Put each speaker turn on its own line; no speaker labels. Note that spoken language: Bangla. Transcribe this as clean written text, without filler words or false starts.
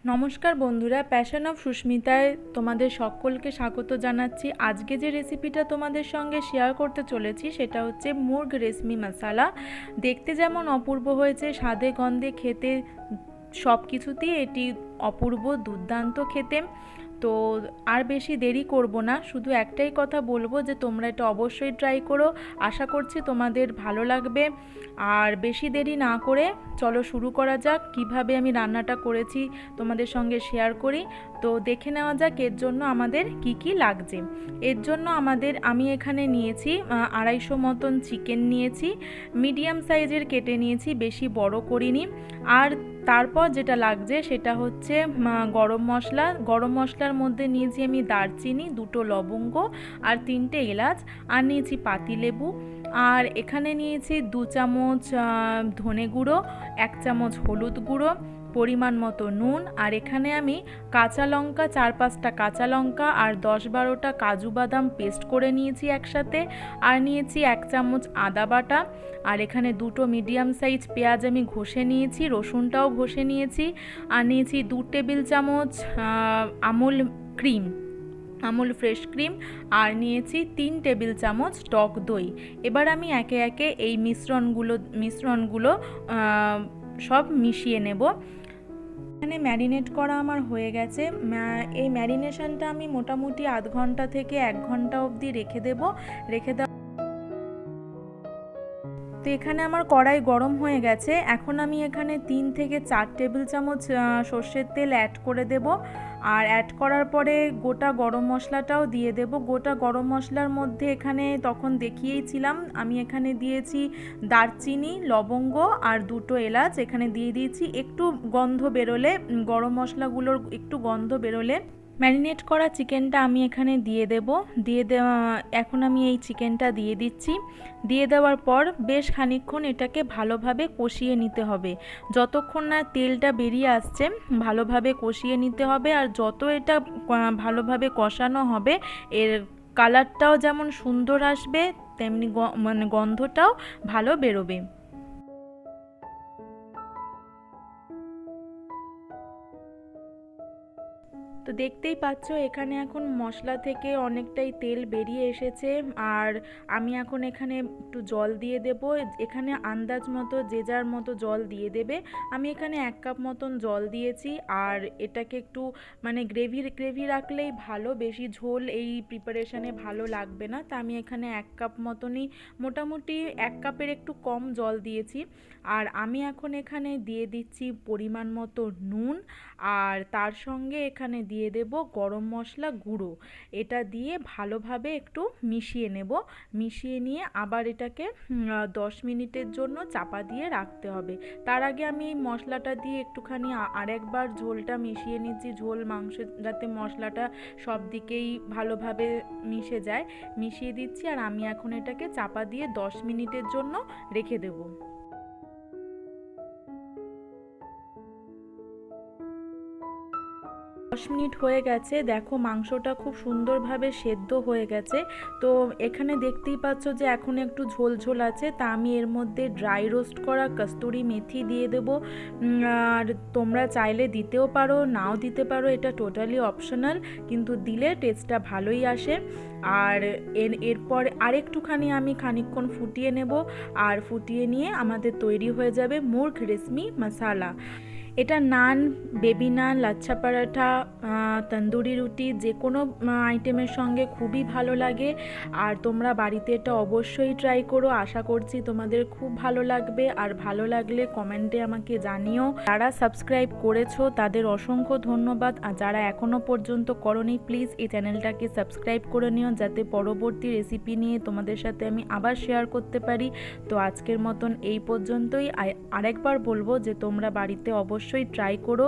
নমস্কার বন্ধুরা, প্যাশন অফ সুস্মিতায় তোমাদের সকলকে স্বাগত জানাচ্ছি। আজকে যে রেসিপিটা তোমাদের সঙ্গে শেয়ার করতে চলেছি সেটা হচ্ছে মুর্গ রেশমি মশালা। দেখতে যেমন অপূর্ব হয়েছে, স্বাদে গন্ধে খেতে সব কিছুতেই এটি অপূর্ব দুর্দান্ত খেতে। তো আর বেশি দেরি করব না, শুধু একটাই কথা বলবো যে তোমরা এটা অবশ্যই ট্রাই করো। আশা করছি তোমাদের ভালো লাগবে। আর বেশি দেরি না করে চলো শুরু করা যাক। কিভাবে আমি রান্নাটা করেছি তোমাদের সঙ্গে শেয়ার করি। তো দেখে নেওয়া যাক এর জন্য আমাদের কি কি লাগছে। এর জন্য আমি এখানে নিয়েছি 250 মতন চিকেন নিয়েছি, মিডিয়াম সাইজের কেটে নিয়েছি, বেশি বড় করিনি। আর তারপর যেটা লাগছে সেটা হচ্ছে গরম মশলার মধ্যে নিয়েছি আমি দারচিনি, 2টো লবঙ্গ আর 3টে এলাচ, আর নিয়েছি পাতিলেবু। আর এখানে নিয়েছি 2 চামচ ধনে গুঁড়ো, 1 চামচ হলুদ গুঁড়ো, পরিমাণ মতো নুন। আর এখানে আমি কাঁচা লঙ্কা, 4-5টা কাঁচা লঙ্কা আর 10-12টা কাজু বাদাম পেস্ট করে নিয়েছি একসাথে। আর নিয়েছি 1 চামচ আদা বাটা। আর এখানে 2টো মিডিয়াম সাইজ পেঁয়াজ আমি ঘষে নিয়েছি, রসুনটাও ঘষে নিয়েছি। আর নিয়েছি 2 টেবিল চামচ আমুল ফ্রেশ ক্রিম। আর নিয়েছি 3 টেবিল চামচ টক দই। এবার আমি একে একে এই মিশ্রণগুলো সব মিশিয়ে নেব। এখানে ম্যারিনেট করা আমার হয়ে গেছে। এই ম্যারিনেশনটা আমি মোটামুটি আধ ঘন্টা থেকে 1 ঘন্টা অবধি রেখে দেওয়া। তো এখানে আমার কড়াই গরম হয়ে গেছে। এখন আমি এখানে 3 থেকে 4 টেবিল চামচ সর্ষের তেল অ্যাড করে দেব। আর অ্যাড করার পরে গোটা গরম মশলাটাও দিয়ে দেব। গোটা গরম মশলার মধ্যে এখানে তখন দেখিয়েছিলাম আমি এখানে দিয়েছি দারচিনি, লবঙ্গ আর 2টো এলাচ এখানে দিয়ে দিয়েছি। একটু গন্ধ বেরোলে, গরম মশলাগুলোর একটু গন্ধ বেরোলে ম্যারিনেট করা চিকেনটা আমি এখানে এখন আমি এই চিকেনটা দিয়ে দিচ্ছি। দিয়ে দেওয়ার পর বেশ খানিকক্ষণ এটাকে ভালোভাবে কষিয়ে নিতে হবে। যতক্ষণ না তেলটা বেরিয়ে আসছে ভালোভাবে কষিয়ে নিতে হবে। আর যত এটা ভালোভাবে কষানো হবে এর কালারটাও যেমন সুন্দর আসবে, তেমনি গন্ধটাও ভালো বেরোবে। তো দেখতেই পাচ্ছ এখানে এখন মশলা থেকে অনেকটাই তেল বেরিয়ে এসেছে। আর আমি এখন এখানে একটু জল দিয়ে দেব। এখানে আন্দাজ মতো যে যার মতো জল দিয়ে দেবে। আমি এখানে 1 কাপ মতন জল দিয়েছি। আর এটাকে একটু গ্রেভি রাখলেই ভালো, বেশি ঝোল এই প্রিপারেশনে ভালো লাগবে না। তা আমি এখানে 1 কাপ মতনই, মোটামুটি 1 কাপের একটু কম জল দিয়েছি। আর আমি এখন এখানে দিয়ে দিচ্ছি পরিমাণ মতো নুন। আর তার সঙ্গে এখানে দিয়ে দেব গরম মশলা গুঁড়ো। এটা দিয়ে ভালোভাবে একটু মিশিয়ে নেব। মিশিয়ে নিয়ে আবার এটাকে 10 মিনিটের জন্য চাপা দিয়ে রাখতে হবে। তার আগে আমি এই মশলাটা দিয়ে একটুখানি আরেকবার ঝোলটা মিশিয়ে নিচ্ছি, ঝোল মাংস যাতে মশলাটা সব দিকেই ভালোভাবে মিশে যায়, মিশিয়ে দিচ্ছি। আর আমি এখন এটাকে চাপা দিয়ে 10 মিনিটের জন্য রেখে দেবো। 10 মিনিট হয়ে গেছে। দেখো মাংসটা খুব সুন্দরভাবে সেদ্ধ হয়ে গেছে। তো এখানে দেখতেই পাচ্ছ যে এখন একটু ঝোল ঝোল আছে। তা আমি এর মধ্যে ড্রাই রোস্ট করা কস্তুরি মেথি দিয়ে দেব। আর তোমরা চাইলে দিতেও পারো, নাও দিতে পারো, এটা টোটালি অপশনাল, কিন্তু দিলে টেস্টটা ভালোই আসে। আর এরপর আরেকটুখানি আমি খানিকক্ষণ ফুটিয়ে নেব। আর ফুটিয়ে নিয়ে আমাদের তৈরি হয়ে যাবে মুর্গ রেশমি মশালা। এটা নান, বেবি নান, লাচ্ছা পরাঠা, তন্দুরি রুটি যে কোনো আইটেমের সঙ্গে খুবই ভালো লাগে। আর তোমরা বাড়িতে এটা অবশ্যই ট্রাই করো। আশা করছি তোমাদের খুব ভালো লাগবে। আর ভালো লাগলে কমেন্টে আমাকে জানিও। যারা সাবস্ক্রাইব করেছো তাদের অসংখ্য ধন্যবাদ। আর যারা এখনও পর্যন্ত করোনি প্লিজ এই চ্যানেলটাকে সাবস্ক্রাইব করে নিও, যাতে পরবর্তী রেসিপি নিয়ে তোমাদের সাথে আমি আবার শেয়ার করতে পারি। তো আজকের মতন এই পর্যন্তই। আরেকবার বলবো যে তোমরা বাড়িতে অবশ্যই ট্রাই করো।